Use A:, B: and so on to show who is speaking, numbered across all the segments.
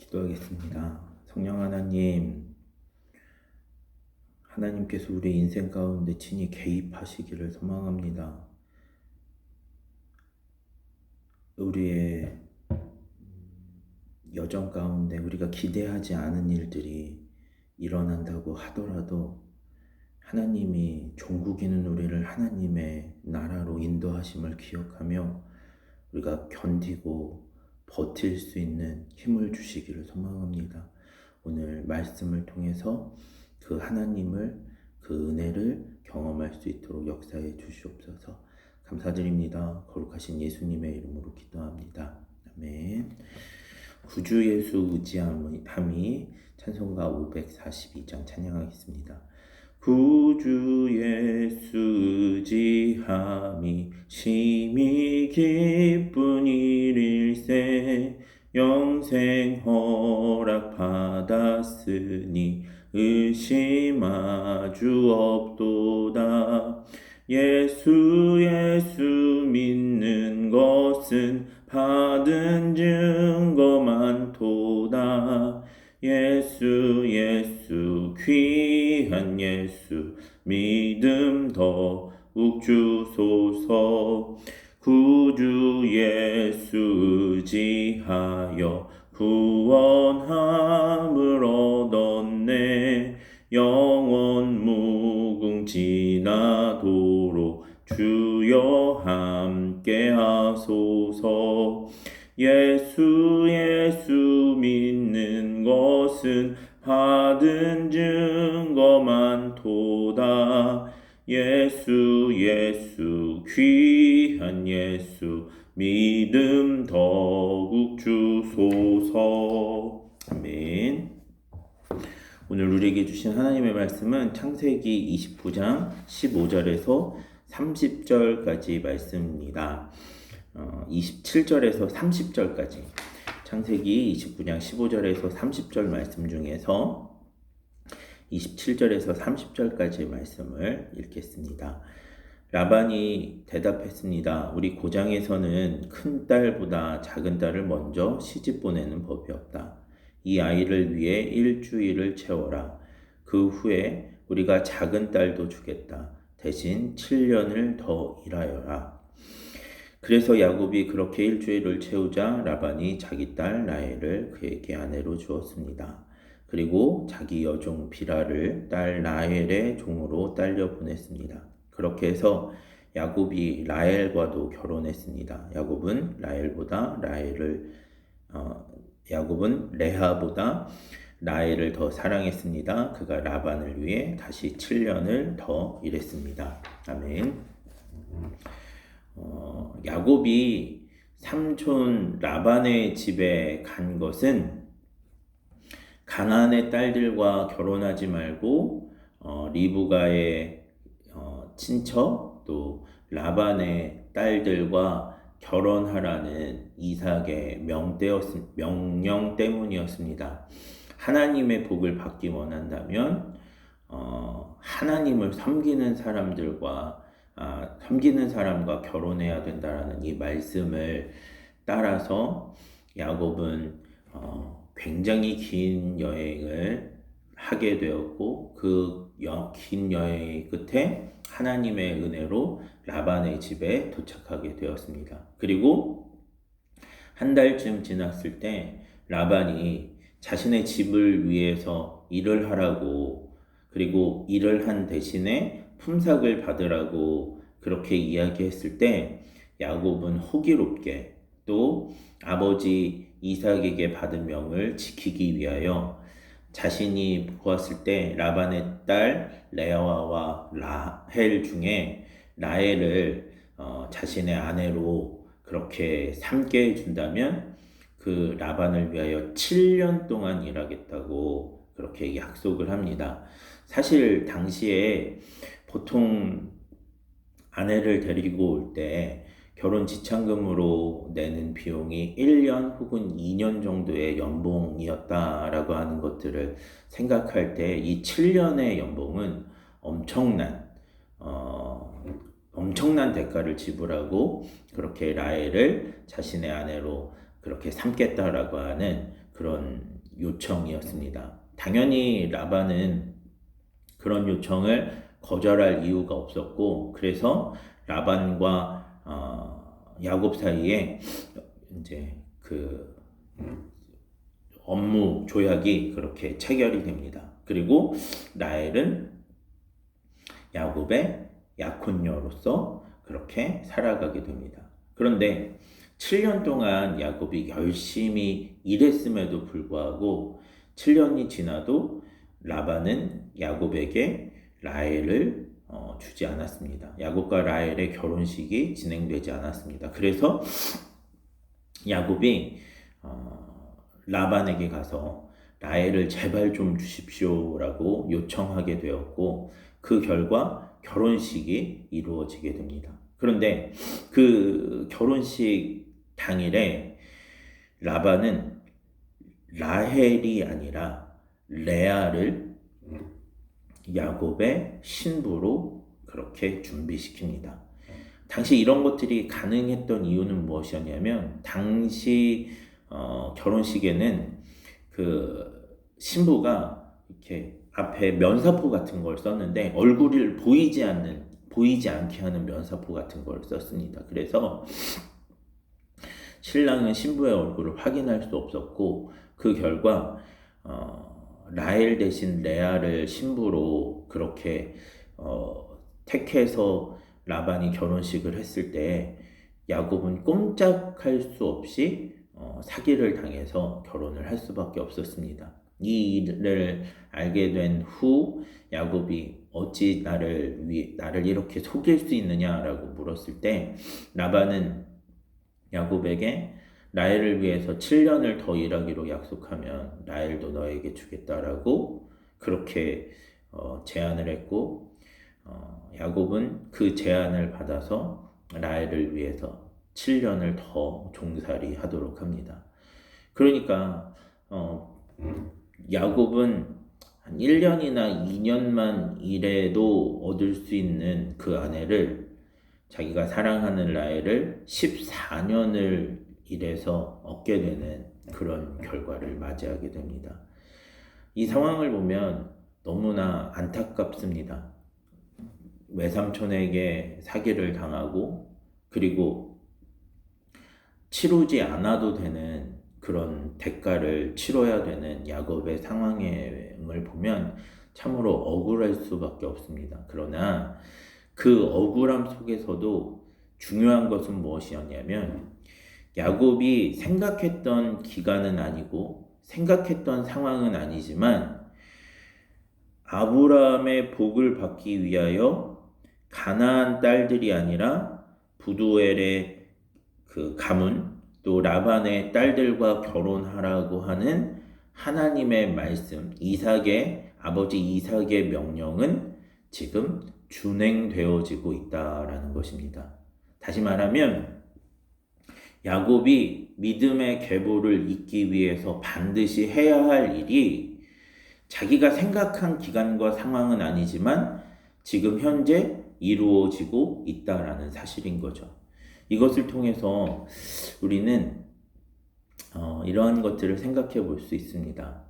A: 기도하겠습니다. 성령 하나님, 하나님께서 우리 인생 가운데 친히 개입하시기를 소망합니다. 우리의 여정 가운데 우리가 기대하지 않은 일들이 일어난다고 하더라도 하나님이 종국이는 우리를 하나님의 나라로 인도하심을 기억하며 우리가 견디고 버틸 수 있는 힘을 주시기를 소망합니다. 오늘 말씀을 통해서 그 하나님을, 그 은혜를 경험할 수 있도록 역사해 주시옵소서. 감사드립니다. 거룩하신 예수님의 이름으로 기도합니다. 아멘. 구주 예수 의지함이 찬송가 542장 찬양하겠습니다. 구주 예수 의지함이 심히 기쁜 일일세 영생 허락 받았으니 의심하주 없도다. 예수 믿는 것은 받은 증거 많도다. 예수 귀한 예수 믿음 더욱 주소서. 구주 예수 의지하여 구원함을 얻었네. 영원 무궁지나도록 주여 함께 하소서. 예수 믿는 것은 받은 증거 많도다. 예수 귀한 예수 믿음 더욱 주소서. 아멘. 오늘 우리에게 주신 하나님의 말씀은 창세기 29장 15절에서 30절까지 말씀입니다. 27절에서 30절까지 창세기 29장 15절에서 30절 말씀 중에서 27절에서 30절까지 말씀을 읽겠습니다. 라반이 대답했습니다. 우리 고장에서는 큰 딸보다 작은 딸을 먼저 시집 보내는 법이 없다. 이 아이를 위해 일주일을 채워라. 그 후에 우리가 작은 딸도 주겠다. 대신 7년을 더 일하여라. 그래서 야곱이 그렇게 일주일을 채우자 라반이 자기 딸 라헬을 그에게 아내로 주었습니다. 그리고 자기 여종 비라를 딸 라헬의 종으로 딸려 보냈습니다. 그렇게 해서 야곱이 라헬과도 결혼했습니다. 야곱은 레아보다 라헬을 더 사랑했습니다. 그가 라반을 위해 다시 7년을 더 일했습니다. 아멘. 야곱이 삼촌 라반의 집에 간 것은 가나안의 딸들과 결혼하지 말고 리브가의 친척 또 라반의 딸들과 결혼하라는 이삭의 명령 때문이었습니다. 하나님의 복을 받기 원한다면 하나님을 섬기는 사람과 결혼해야 된다라는 이 말씀을 따라서 야곱은 굉장히 긴 여행을 하게 되었고 그 긴 여행 끝에 하나님의 은혜로 라반의 집에 도착하게 되었습니다. 그리고 한 달쯤 지났을 때 라반이 자신의 집을 위해서 일을 하라고, 그리고 일을 한 대신에 품삯을 받으라고 그렇게 이야기했을 때 야곱은 호기롭게 또 아버지 이삭에게 받은 명을 지키기 위하여 자신이 보았을 때 라반의 딸 레아와 라헬 중에 라헬을 자신의 아내로 그렇게 삼게 해준다면 그 라반을 위하여 7년 동안 일하겠다고 그렇게 약속을 합니다. 사실 당시에 보통 아내를 데리고 올 때 결혼 지참금으로 내는 비용이 1년 혹은 2년 정도의 연봉이었다라고 하는 것들을 생각할 때 이 7년의 연봉은 엄청난 대가를 지불하고 그렇게 라헬을 자신의 아내로 그렇게 삼겠다라고 하는 그런 요청이었습니다. 당연히 라반은 그런 요청을 거절할 이유가 없었고, 그래서 라반과 야곱 사이에 이제 그 업무 조약이 그렇게 체결이 됩니다. 그리고 라헬은 야곱의 약혼녀로서 그렇게 살아가게 됩니다. 그런데 7년 동안 야곱이 열심히 일했음에도 불구하고 7년이 지나도 라반은 야곱에게 라헬을 주지 않았습니다. 야곱과 라헬의 결혼식이 진행되지 않았습니다. 그래서 야곱이 라반에게 가서 라헬을 제발 좀 주십시오라고 요청하게 되었고, 그 결과 결혼식이 이루어지게 됩니다. 그런데 그 결혼식 당일에 라반은 라헬이 아니라 레아를 야곱의 신부로 그렇게 준비시킵니다. 당시 이런 것들이 가능했던 이유는 무엇이었냐면, 당시 결혼식에는 그 신부가 이렇게 앞에 면사포 같은 걸 썼는데 얼굴을 보이지 않게 하는 면사포 같은 걸 썼습니다. 그래서 신랑은 신부의 얼굴을 확인할 수 없었고, 그 결과 라헬 대신 레아를 신부로 그렇게 택해서 라반이 결혼식을 했을 때 야곱은 꼼짝할 수 없이 사기를 당해서 결혼을 할 수밖에 없었습니다. 이 일을 알게 된 후 야곱이 어찌 나를 이렇게 속일 수 있느냐라고 물었을 때, 라반은 야곱에게 라헬을 위해서 7년을 더 일하기로 약속하면 라헬도 너에게 주겠다라고 그렇게 제안을 했고, 야곱은 그 제안을 받아서 라헬을 위해서 7년을 더 종살이 하도록 합니다. 그러니까 야곱은 한 1년이나 2년만 일해도 얻을 수 있는 그 아내를, 자기가 사랑하는 라헬을 14년을 일해서 얻게 되는 그런 결과를 맞이하게 됩니다. 이 상황을 보면 너무나 안타깝습니다. 외삼촌에게 사기를 당하고, 그리고 치르지 않아도 되는 그런 대가를 치러야 되는 야곱의 상황을 보면 참으로 억울할 수밖에 없습니다. 그러나 그 억울함 속에서도 중요한 것은 무엇이었냐면, 야곱이 생각했던 기간은 아니고 생각했던 상황은 아니지만 아브라함의 복을 받기 위하여 가나안 딸들이 아니라 부두엘의 그 가문, 또 라반의 딸들과 결혼하라고 하는 하나님의 말씀, 아버지 이삭의 명령은 지금 준행되어지고 있다라는 것입니다. 다시 말하면 야곱이 믿음의 계보를 잇기 위해서 반드시 해야 할 일이 자기가 생각한 기간과 상황은 아니지만 지금 현재 이루어지고 있다라는 사실인 거죠. 이것을 통해서 우리는 이러한 것들을 생각해 볼 수 있습니다.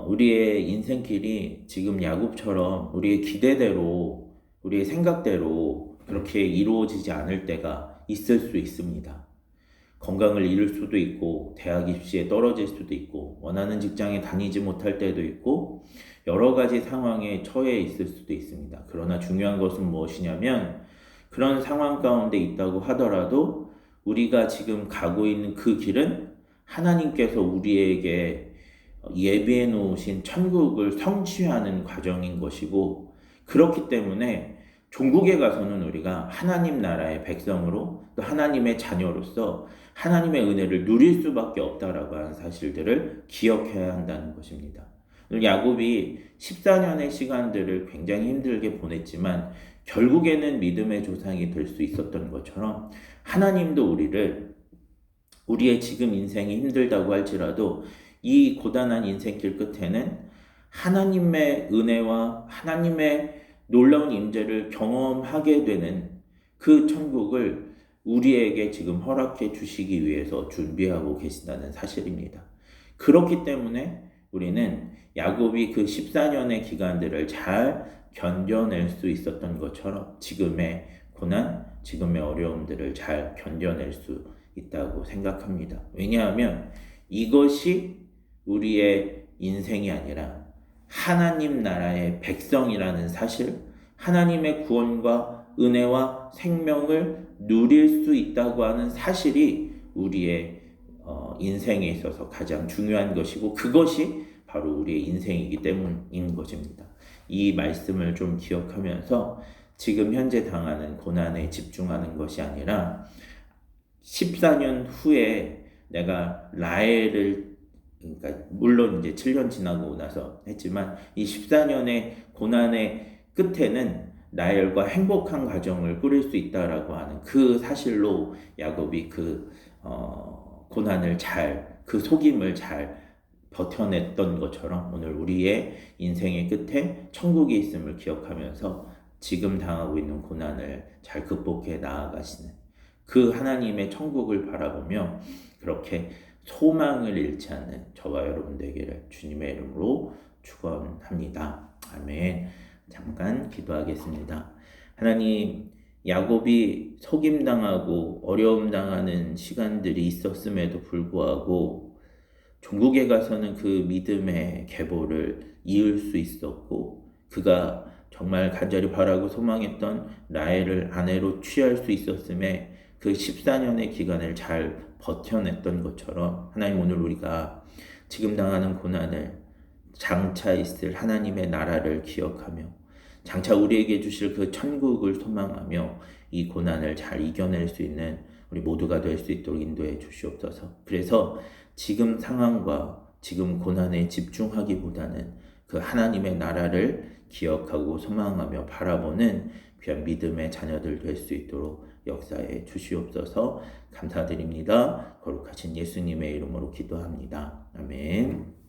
A: 우리의 인생길이 지금 야곱처럼 우리의 기대대로, 우리의 생각대로 그렇게 이루어지지 않을 때가 있을 수 있습니다. 건강을 잃을 수도 있고, 대학 입시에 떨어질 수도 있고, 원하는 직장에 다니지 못할 때도 있고, 여러 가지 상황에 처해 있을 수도 있습니다. 그러나 중요한 것은 무엇이냐면, 그런 상황 가운데 있다고 하더라도 우리가 지금 가고 있는 그 길은 하나님께서 우리에게 예비해 놓으신 천국을 성취하는 과정인 것이고, 그렇기 때문에 종국에 가서는 우리가 하나님 나라의 백성으로, 또 하나님의 자녀로서 하나님의 은혜를 누릴 수밖에 없다라고 하는 사실들을 기억해야 한다는 것입니다. 야곱이 14년의 시간들을 굉장히 힘들게 보냈지만 결국에는 믿음의 조상이 될 수 있었던 것처럼, 하나님도 우리의 지금 인생이 힘들다고 할지라도 이 고단한 인생길 끝에는 하나님의 은혜와 하나님의 놀라운 임재를 경험하게 되는 그 천국을 우리에게 지금 허락해 주시기 위해서 준비하고 계신다는 사실입니다. 그렇기 때문에 우리는 야곱이 그 14년의 기간들을 잘 견뎌낼 수 있었던 것처럼 지금의 고난, 지금의 어려움들을 잘 견뎌낼 수 있다고 생각합니다. 왜냐하면 이것이 우리의 인생이 아니라 하나님 나라의 백성이라는 사실, 하나님의 구원과 은혜와 생명을 누릴 수 있다고 하는 사실이 우리의 인생에 있어서 가장 중요한 것이고, 그것이 바로 우리의 인생이기 때문인 것입니다. 이 말씀을 좀 기억하면서 지금 현재 당하는 고난에 집중하는 것이 아니라 14년 후에 내가 라헬을, 그러니까 물론 이제 7년 지나고 나서 했지만 이 14년의 고난의 끝에는 라헬과 행복한 가정을 꾸릴 수 있다라고 하는 그 사실로 야곱이 그 고난을 잘, 그 속임을 잘 버텨냈던 것처럼 오늘 우리의 인생의 끝에 천국이 있음을 기억하면서 지금 당하고 있는 고난을 잘 극복해 나아가시는 그 하나님의 천국을 바라보며 그렇게 소망을 잃지 않는 저와 여러분 되기를 주님의 이름으로 축원합니다. 아멘. 잠깐 기도하겠습니다. 하나님, 야곱이 속임당하고 어려움당하는 시간들이 있었음에도 불구하고 종국에 가서는 그 믿음의 계보를 이을 수 있었고, 그가 정말 간절히 바라고 소망했던 라헬을 아내로 취할 수 있었음에 그 14년의 기간을 잘 버텨냈던 것처럼 하나님, 오늘 우리가 지금 당하는 고난을 장차 있을 하나님의 나라를 기억하며 장차 우리에게 주실 그 천국을 소망하며 이 고난을 잘 이겨낼 수 있는 우리 모두가 될 수 있도록 인도해 주시옵소서. 그래서 지금 상황과 지금 고난에 집중하기보다는 그 하나님의 나라를 기억하고 소망하며 바라보는 귀한 믿음의 자녀들 될 수 있도록 역사해 주시옵소서. 감사드립니다. 거룩하신 예수님의 이름으로 기도합니다. 아멘.